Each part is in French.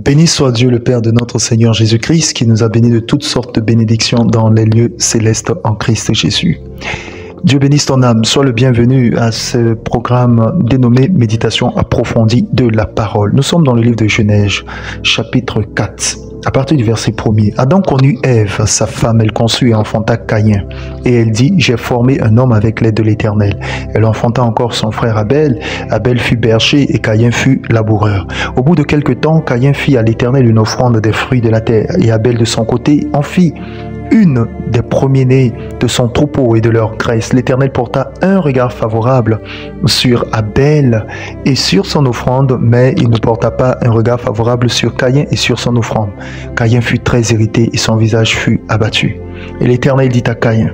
Béni soit Dieu le Père de notre Seigneur Jésus-Christ qui nous a bénis de toutes sortes de bénédictions dans les lieux célestes en Christ Jésus. Dieu bénisse ton âme, sois le bienvenu à ce programme dénommé Méditation approfondie de la parole. Nous sommes dans le livre de Genèse, chapitre 4. À partir du verset 1er, Adam connut Ève, sa femme, elle conçut et enfanta Caïn. Et elle dit, j'ai formé un homme avec l'aide de l'Éternel. Elle enfanta encore son frère Abel. Abel fut berger et Caïn fut laboureur. Au bout de quelque temps, Caïn fit à l'Éternel une offrande des fruits de la terre. Et Abel de son côté en fit une des premiers-nés de son troupeau et de leur graisse. L'Éternel porta un regard favorable sur Abel et sur son offrande, mais il ne porta pas un regard favorable sur Caïn et sur son offrande. Caïn fut très irrité et son visage fut abattu. Et l'Éternel dit à Caïn,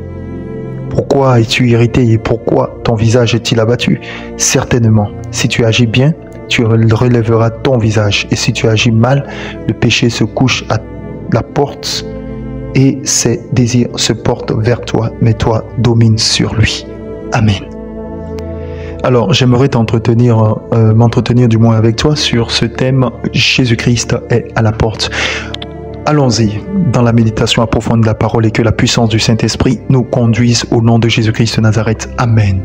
pourquoi es-tu irrité et pourquoi ton visage est-il abattu? Certainement, si tu agis bien, tu relèveras ton visage, et si tu agis mal, le péché se couche à la porte et ses désirs se portent vers toi, mais toi domine sur lui. Amen. Alors, j'aimerais m'entretenir du moins avec toi sur ce thème, Jésus-Christ est à la porte. Allons-y dans la méditation approfondie de la parole et que la puissance du Saint-Esprit nous conduise au nom de Jésus-Christ de Nazareth. Amen.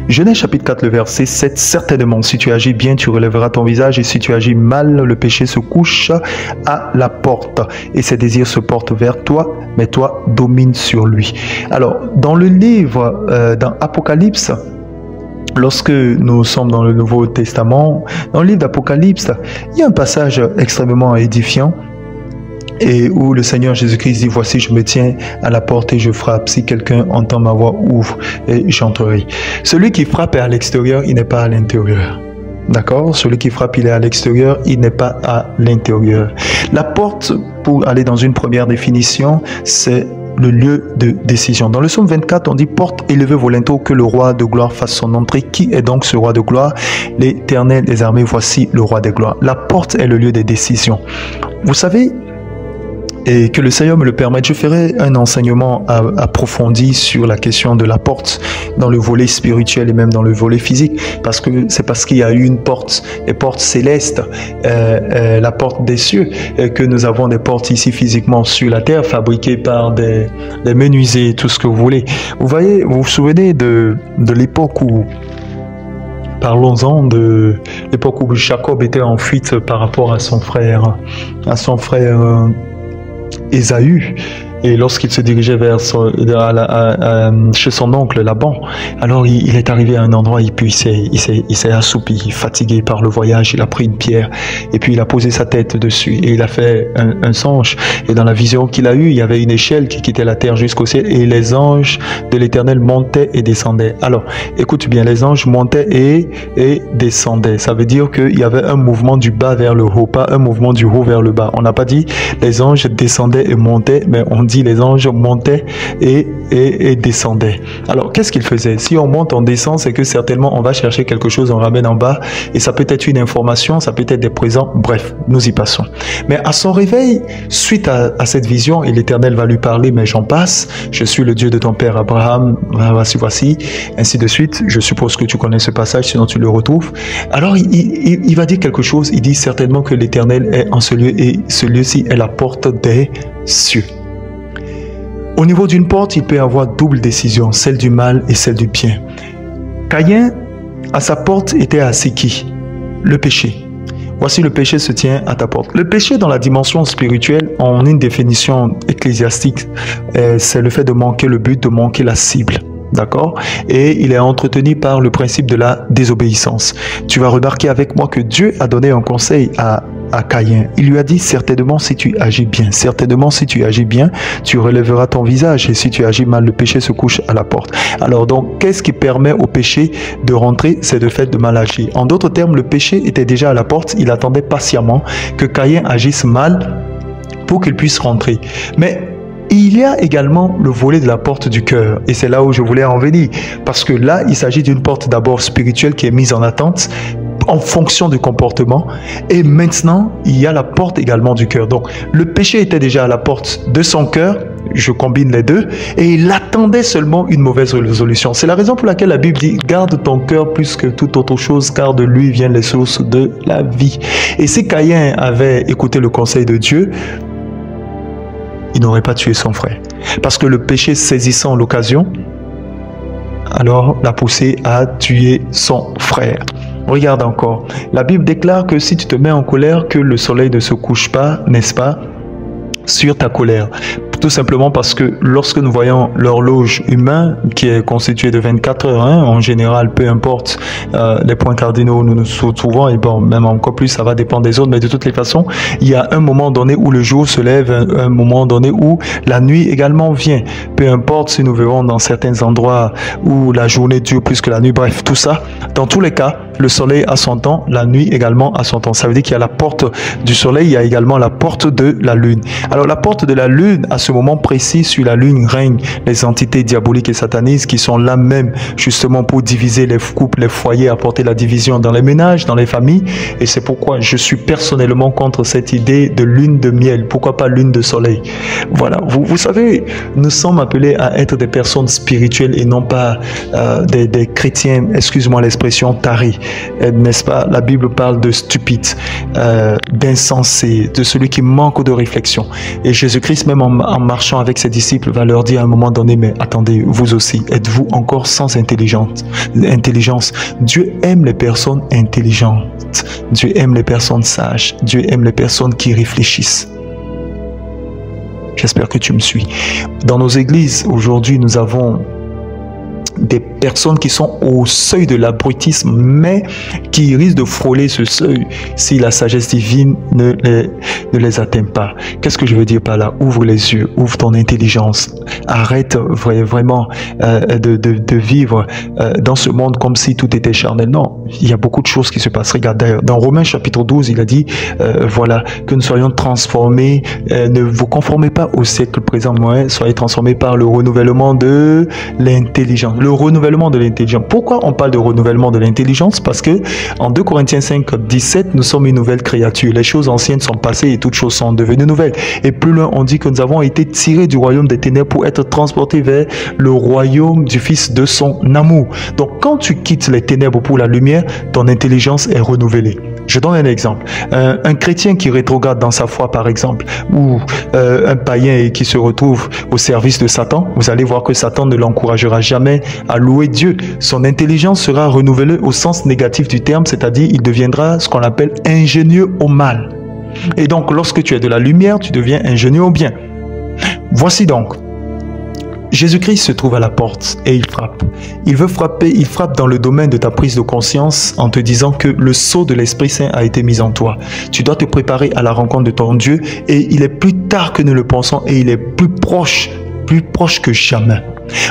Genèse chapitre 4, le verset 7, certainement, si tu agis bien, tu relèveras ton visage, et si tu agis mal, le péché se couche à la porte, et ses désirs se portent vers toi, mais toi domine sur lui. Alors, dans le livre, dans Apocalypse, lorsque nous sommes dans le Nouveau Testament, dans le livre d'Apocalypse, il y a un passage extrêmement édifiant, et où le Seigneur Jésus-Christ dit, voici je me tiens à la porte et je frappe, si quelqu'un entend ma voix, ouvre et j'entrerai. Celui qui frappe est à l'extérieur, il n'est pas à l'intérieur. D'accord? Celui qui frappe, il est à l'extérieur, il n'est pas à l'intérieur. La porte, pour aller dans une première définition, c'est le lieu de décision. Dans le psaume 24, on dit, porte élevée vos linteaux, que le roi de gloire fasse son entrée. Qui est donc ce roi de gloire? L'Éternel des armées, voici le roi des gloires. La porte est le lieu des décisions. Vous savez, et que le Seigneur me le permette, je ferai un enseignement approfondi sur la question de la porte dans le volet spirituel et même dans le volet physique, parce que c'est parce qu'il y a eu une porte, les portes célestes, la porte des cieux, que nous avons des portes ici physiquement sur la terre, fabriquées par des menuisiers, tout ce que vous voulez. Vous voyez, vous vous souvenez de l'époque où, parlons-en de l'époque où Jacob était en fuite par rapport à son frère Ésaü, et lorsqu'il se dirigeait vers chez son oncle Laban, alors il est arrivé à un endroit et puis il s'est assoupi, fatigué par le voyage. Il a pris une pierre et puis il a posé sa tête dessus et il a fait un songe, et dans la vision qu'il a eue, il y avait une échelle qui quittait la terre jusqu'au ciel et les anges de l'Éternel montaient et descendaient. Alors écoute bien, les anges montaient et descendaient, ça veut dire qu'il y avait un mouvement du bas vers le haut, pas un mouvement du haut vers le bas. On n'a pas dit les anges descendaient et montaient, mais on dit les anges montaient et descendaient. Alors qu'est-ce qu'ils faisaient? Si on monte, on descend, c'est que certainement on va chercher quelque chose, on ramène en bas, et ça peut être une information, ça peut être des présents, bref, nous y passons. Mais à son réveil, suite à cette vision, et l'Éternel va lui parler, mais j'en passe, je suis le Dieu de ton père Abraham, voici, ainsi de suite. Je suppose que tu connais ce passage, sinon tu le retrouves. Alors il va dire quelque chose, il dit certainement que l'Éternel est en ce lieu, et ce lieu-ci est la porte des cieux. Au niveau d'une porte, il peut y avoir double décision, celle du mal et celle du bien. Caïn, à sa porte, était assis qui? Le péché. Voici, le péché se tient à ta porte. Le péché dans la dimension spirituelle, en une définition ecclésiastique, c'est le fait de manquer le but, de manquer la cible. D'accord? Et il est entretenu par le principe de la désobéissance. Tu vas remarquer avec moi que Dieu a donné un conseil à Caïn. Il lui a dit, certainement si tu agis bien, certainement si tu agis bien, tu relèveras ton visage, et si tu agis mal, le péché se couche à la porte. Alors donc, qu'est-ce qui permet au péché de rentrer? C'est le fait de mal agir. En d'autres termes, le péché était déjà à la porte, il attendait patiemment que Caïn agisse mal pour qu'il puisse rentrer. Mais il y a également le volet de la porte du cœur, et c'est là où je voulais en venir, parce que là, il s'agit d'une porte d'abord spirituelle qui est mise en attente en fonction du comportement, et maintenant, il y a la porte également du cœur. Donc, le péché était déjà à la porte de son cœur, je combine les deux, et il attendait seulement une mauvaise résolution. C'est la raison pour laquelle la Bible dit, garde ton cœur plus que toute autre chose, car de lui viennent les sources de la vie. Et si Caïn avait écouté le conseil de Dieu, il n'aurait pas tué son frère. Parce que le péché saisissant l'occasion, alors l'a poussé à tuer son frère. Regarde encore, la Bible déclare que si tu te mets en colère, que le soleil ne se couche pas, n'est-ce pas, sur ta colère. Tout simplement parce que lorsque nous voyons l'horloge humaine qui est constituée de 24 heures, en général, peu importe les points cardinaux où nous nous trouvons, et bon, même encore plus, ça va dépendre des autres, mais de toutes les façons, il y a un moment donné où le jour se lève, un moment donné où la nuit également vient. Peu importe si nous verrons dans certains endroits où la journée dure plus que la nuit, bref, tout ça, dans tous les cas, le soleil a son temps, la nuit également a son temps. Ça veut dire qu'il y a la porte du soleil, il y a également la porte de la lune. Alors la porte de la lune, à ce moment précis, sur la lune règnent les entités diaboliques et satanistes qui sont là même justement pour diviser les couples, les foyers, apporter la division dans les ménages, dans les familles. Et c'est pourquoi je suis personnellement contre cette idée de lune de miel. Pourquoi pas lune de soleil? Voilà, vous savez, nous sommes appelés à être des personnes spirituelles et non pas des chrétiens, excuse-moi l'expression, taris. N'est-ce pas? La Bible parle de stupide, d'insensé, de celui qui manque de réflexion. Et Jésus-Christ, même en marchant avec ses disciples, va leur dire à un moment donné, mais attendez, vous aussi, êtes-vous encore sans intelligence? Dieu aime les personnes intelligentes. Dieu aime les personnes sages. Dieu aime les personnes qui réfléchissent. J'espère que tu me suis. Dans nos églises, aujourd'hui, nous avons des personnes qui sont au seuil de l'abrutisme, mais qui risquent de frôler ce seuil si la sagesse divine ne les atteint pas. Qu'est-ce que je veux dire par là? Ouvre les yeux, ouvre ton intelligence. Arrête vraiment de vivre dans ce monde comme si tout était charnel. Non, il y a beaucoup de choses qui se passent. Regarde d'ailleurs, dans Romains chapitre 12, il a dit, voilà, que nous soyons transformés, ne vous conformez pas au siècle présent, mais soyez transformés par le renouvellement de l'intelligence. Le renouvellement de l'intelligence. Pourquoi on parle de renouvellement de l'intelligence? Parce que en 2 Corinthiens 5, 17, nous sommes une nouvelle créature. Les choses anciennes sont passées et toutes choses sont devenues nouvelles. Et plus loin, on dit que nous avons été tirés du royaume des ténèbres pour être transportés vers le royaume du Fils de son amour. Donc, quand tu quittes les ténèbres pour la lumière, ton intelligence est renouvelée. Je donne un exemple. Un chrétien qui rétrograde dans sa foi, par exemple, ou un païen qui se retrouve au service de Satan, vous allez voir que Satan ne l'encouragera jamais à louer Dieu. Son intelligence sera renouvelée au sens négatif du terme, c'est-à-dire il deviendra ce qu'on appelle ingénieux au mal. Et donc, lorsque tu es de la lumière, tu deviens ingénieux au bien. Voici donc. Jésus-Christ se trouve à la porte et il frappe. Il veut frapper, il frappe dans le domaine de ta prise de conscience en te disant que le sceau de l'Esprit Saint a été mis en toi. Tu dois te préparer à la rencontre de ton Dieu et il est plus tard que nous le pensons et il est plus proche que jamais.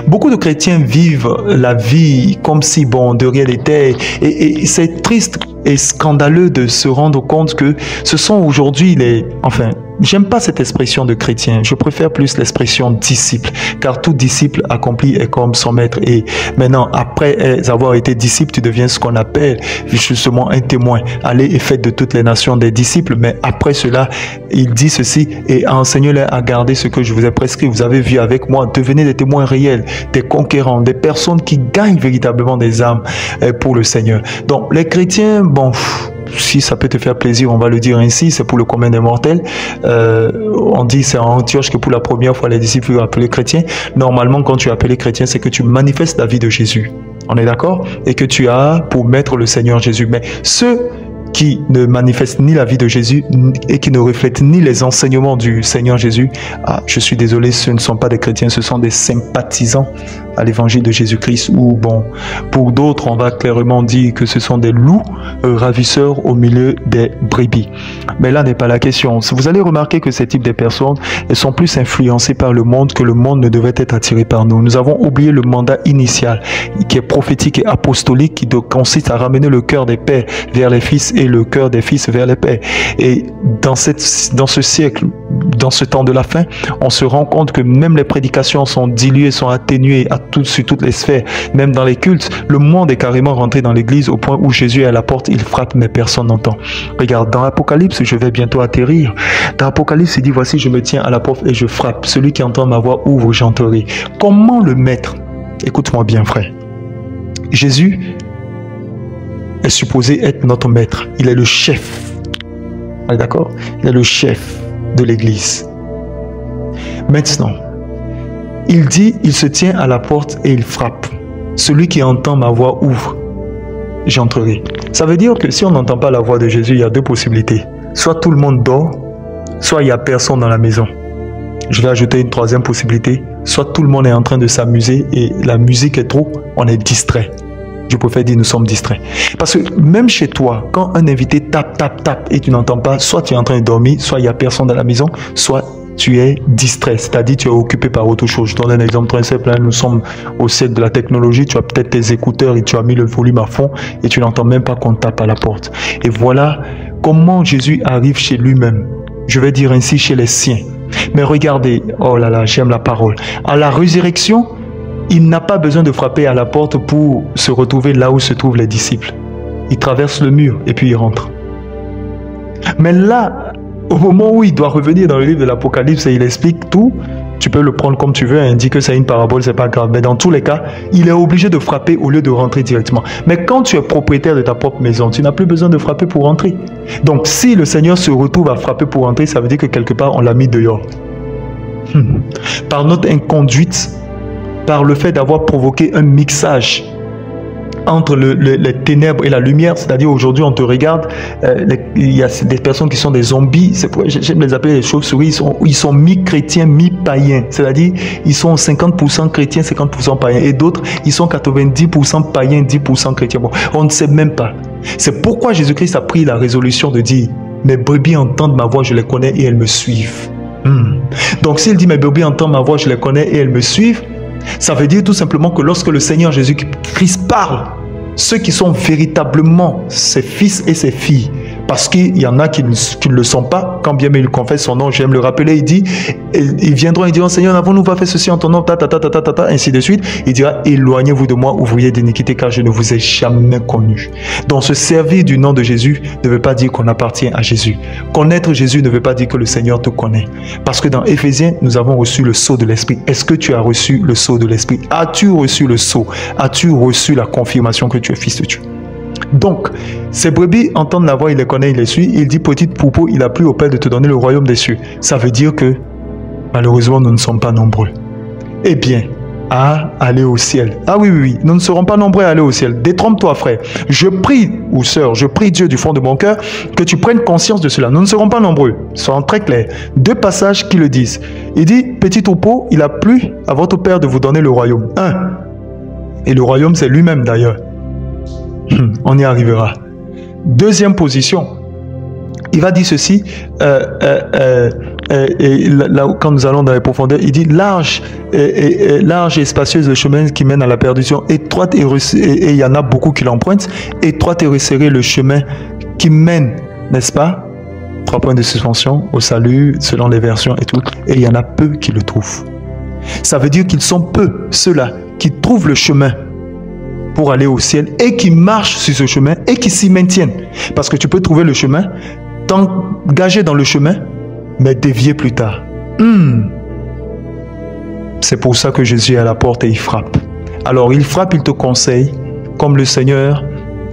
Beaucoup de chrétiens vivent la vie comme si, bon, de rien n'était. Et c'est triste et scandaleux de se rendre compte que ce sont aujourd'hui les... Enfin, j'aime pas cette expression de chrétien. Je préfère plus l'expression disciple. Car tout disciple accompli est comme son maître. Et maintenant, après avoir été disciple, tu deviens ce qu'on appelle justement un témoin. Allez et faites de toutes les nations des disciples. Mais après cela, il dit ceci et enseignez-les à garder ce que je vous ai prescrit. Vous avez vu avec moi. Devenez des témoins réels, des conquérants, des personnes qui gagnent véritablement des âmes pour le Seigneur. Donc, les chrétiens, bon, si ça peut te faire plaisir, on va le dire ainsi, c'est pour le commun des mortels. On dit, c'est en Antioche que pour la première fois, les disciples furent appelés chrétiens. Normalement, quand tu es appelé chrétien, c'est que tu manifestes la vie de Jésus. On est d'accord? Et que tu as pour maître le Seigneur Jésus. Mais ceux qui ne manifestent ni la vie de Jésus et qui ne reflètent ni les enseignements du Seigneur Jésus, je suis désolé, ce ne sont pas des chrétiens, ce sont des sympathisants à l'évangile de Jésus-Christ, ou bon, pour d'autres, on va clairement dire que ce sont des loups ravisseurs au milieu des brebis. Mais là n'est pas la question. Vous allez remarquer que ces types de personnes, elles sont plus influencées par le monde que le monde ne devait être attiré par nous. Nous avons oublié le mandat initial, qui est prophétique et apostolique, qui consiste à ramener le cœur des pères vers les fils et le cœur des fils vers les pères. Et dans ce siècle, dans ce temps de la fin, on se rend compte que même les prédications sont diluées, sont atténuées à sur toutes les sphères, même dans les cultes. Le monde est carrément rentré dans l'église au point où Jésus est à la porte, il frappe, mais personne n'entend. Regarde, dans l'Apocalypse, je vais bientôt atterrir. Dans l'Apocalypse, il dit, voici, je me tiens à la porte et je frappe. Celui qui entend ma voix ouvre, j'entrerai. Comment le maître? Écoute-moi bien, frère. Jésus est supposé être notre maître. Il est le chef. D'accord? Il est le chef de l'église. Maintenant, il dit, il se tient à la porte et il frappe. Celui qui entend ma voix ouvre, j'entrerai. Ça veut dire que si on n'entend pas la voix de Jésus, il y a deux possibilités. Soit tout le monde dort, soit il n'y a personne dans la maison. Je vais ajouter une troisième possibilité. Soit tout le monde est en train de s'amuser et la musique est trop, on est distrait. Je préfère dire nous sommes distraits. Parce que même chez toi, quand un invité tape et tu n'entends pas, soit tu es en train de dormir, soit il n'y a personne dans la maison, soit tu es distrait, c'est-à-dire tu es occupé par autre chose. Je donne un exemple très simple, hein. Nous sommes au siècle de la technologie, tu as peut-être tes écouteurs et tu as mis le volume à fond et tu n'entends même pas qu'on tape à la porte. Et voilà comment Jésus arrive chez lui-même. Je vais dire ainsi chez les siens. Mais regardez, oh là là, j'aime la parole. À la résurrection, il n'a pas besoin de frapper à la porte pour se retrouver là où se trouvent les disciples. Il traverse le mur et puis il rentre. Mais là, au moment où il doit revenir dans le livre de l'Apocalypse et il explique tout, tu peux le prendre comme tu veux, il dit que c'est une parabole, c'est pas grave. Mais dans tous les cas, il est obligé de frapper au lieu de rentrer directement. Mais quand tu es propriétaire de ta propre maison, tu n'as plus besoin de frapper pour rentrer. Donc si le Seigneur se retrouve à frapper pour rentrer, ça veut dire que quelque part on l'a mis dehors. Par notre inconduite, par le fait d'avoir provoqué un mixage entre les ténèbres et la lumière, c'est-à-dire aujourd'hui on te regarde, il y a des personnes qui sont des zombies, j'aime les appeler les chauves-souris, ils sont mi-chrétiens, mi-païens, c'est-à-dire ils sont 50% chrétiens, 50% païens, et d'autres ils sont 90% païens, 10% chrétiens. Bon, on ne sait même pas. C'est pourquoi Jésus-Christ a pris la résolution de dire, mes brebis entendent ma voix, je les connais et elles me suivent. Donc s'il dit mes brebis entendent ma voix, je les connais et elles me suivent, ça veut dire tout simplement que lorsque le Seigneur Jésus-Christ parle, ceux qui sont véritablement ses fils et ses filles, parce qu'il y en a qui ne le sont pas, quand bien même il confesse son nom, j'aime le rappeler, il dit, ils viendront et diront, Seigneur, n'avons-nous pas fait ceci en ton nom, ainsi de suite. Il dira, éloignez-vous de moi, ouvriers d'iniquité, car je ne vous ai jamais connu. Donc se servir du nom de Jésus ne veut pas dire qu'on appartient à Jésus. Connaître Jésus ne veut pas dire que le Seigneur te connaît. Parce que dans Éphésiens, nous avons reçu le sceau de l'Esprit. Est-ce que tu as reçu le sceau de l'Esprit? As-tu reçu le sceau? As-tu reçu la confirmation que tu es fils de Dieu? Donc, ces brebis entendent la voix, il les connaît, il les suit. Il dit, petite troupeau, il a plu au Père de te donner le royaume des cieux. Ça veut dire que, malheureusement, nous ne sommes pas nombreux. Eh bien, à aller au ciel. Ah oui, nous ne serons pas nombreux à aller au ciel. Détrompe-toi, frère. Je prie, ou sœur, je prie Dieu du fond de mon cœur, que tu prennes conscience de cela. Nous ne serons pas nombreux. Soyons très clairs. Deux passages qui le disent. Il dit, petit troupeau, il a plu à votre Père de vous donner le royaume. Et le royaume, c'est lui-même d'ailleurs. On y arrivera. Deuxième position, il va dire ceci, et là, quand nous allons dans les profondeurs, il dit large et spacieuse le chemin qui mène à la perdition, étroite et il y en a beaucoup qui l'empruntent, étroite et resserrée le chemin qui mène, n'est-ce pas, 3 points de suspension, au salut, selon les versions et tout, et il y en a peu qui le trouvent. Ça veut dire qu'ils sont peu, ceux-là, qui trouvent le chemin pour aller au ciel et qui marchent sur ce chemin et qui s'y maintiennent. Parce que tu peux trouver le chemin, t'engager dans le chemin, mais dévier plus tard. C'est pour ça que Jésus est à la porte et il frappe. Alors il frappe, il te conseille, comme le Seigneur,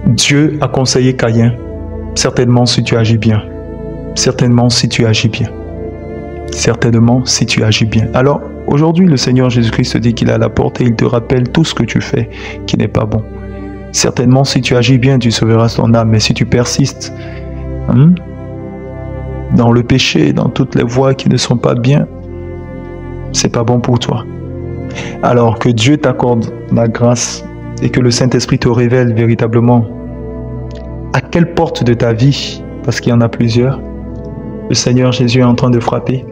Dieu a conseillé Caïn. Certainement si tu agis bien. Certainement si tu agis bien. Certainement si tu agis bien. Alors, aujourd'hui, le Seigneur Jésus-Christ te dit qu'il est à la porte et il te rappelle tout ce que tu fais qui n'est pas bon. Certainement, si tu agis bien, tu sauveras ton âme. Mais si tu persistes dans le péché, dans toutes les voies qui ne sont pas bien, c'est pas bon pour toi. Alors que Dieu t'accorde la grâce et que le Saint-Esprit te révèle véritablement à quelle porte de ta vie, parce qu'il y en a plusieurs, le Seigneur Jésus est en train de frapper.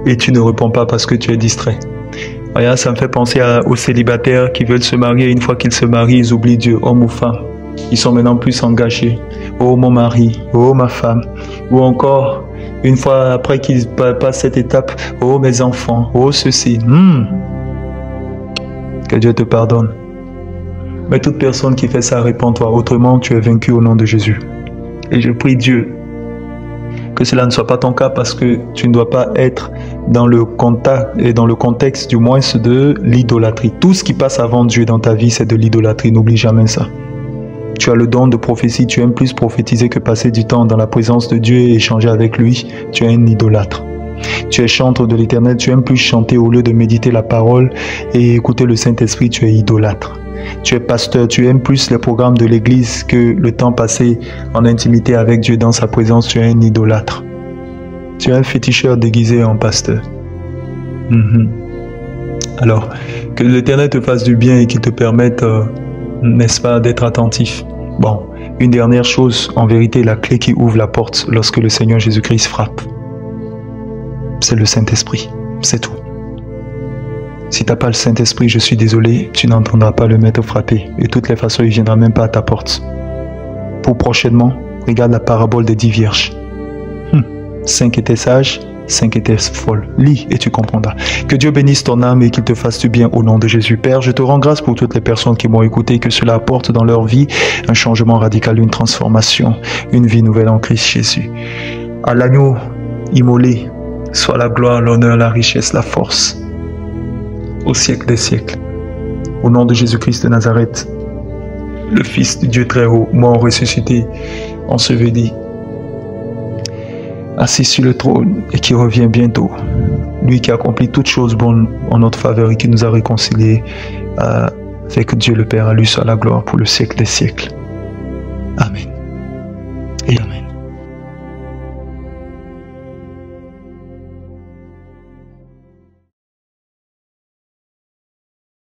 Et tu ne réponds pas parce que tu es distrait. Regarde, ça me fait penser aux célibataires qui veulent se marier. Une fois qu'ils se marient, ils oublient Dieu, homme ou femme. Ils sont maintenant plus engagés. Oh mon mari, oh ma femme. Ou encore, une fois après qu'ils passent cette étape, oh mes enfants, oh ceci. Que Dieu te pardonne. Mais toute personne qui fait ça, réponds-toi. Autrement, tu es vaincu au nom de Jésus. Et je prie Dieu que cela ne soit pas ton cas, parce que tu ne dois pas être dans le contact et dans le contexte du moins de l'idolâtrie. Tout ce qui passe avant Dieu dans ta vie, c'est de l'idolâtrie. N'oublie jamais ça. Tu as le don de prophétie, tu aimes plus prophétiser que passer du temps dans la présence de Dieu et échanger avec lui. Tu es un idolâtre. Tu es chantre de l'Éternel, tu aimes plus chanter au lieu de méditer la parole et écouter le Saint-Esprit, tu es idolâtre. Tu es pasteur, tu aimes plus les programmes de l'église que le temps passé en intimité avec Dieu dans sa présence, tu es un idolâtre. Tu es un féticheur déguisé en pasteur. Alors, que l'Éternel te fasse du bien et qu'il te permette, n'est-ce pas, d'être attentif. Bon, une dernière chose, en vérité, la clé qui ouvre la porte lorsque le Seigneur Jésus-Christ frappe, c'est le Saint-Esprit, c'est tout. Si tu n'as pas le Saint-Esprit, je suis désolé, tu n'entendras pas le maître frapper. Et de toutes les façons, il ne viendra même pas à ta porte. Pour prochainement, regarde la parabole des 10 vierges. 5 étaient sages, 5 étaient folles. Lis et tu comprendras. Que Dieu bénisse ton âme et qu'il te fasse du bien au nom de Jésus. Père, je te rends grâce pour toutes les personnes qui m'ont écouté, que cela apporte dans leur vie un changement radical, une transformation, une vie nouvelle en Christ Jésus. À l'agneau immolé, soit la gloire, l'honneur, la richesse, la force, au siècle des siècles. Au nom de Jésus-Christ de Nazareth, le Fils de Dieu très haut, mort, ressuscité, enseveli, assis sur le trône et qui revient bientôt. Lui qui accomplit toutes choses bonnes en notre faveur et qui nous a réconciliés avec Dieu le Père. À lui soit la gloire pour le siècle des siècles. Amen. Et Amen.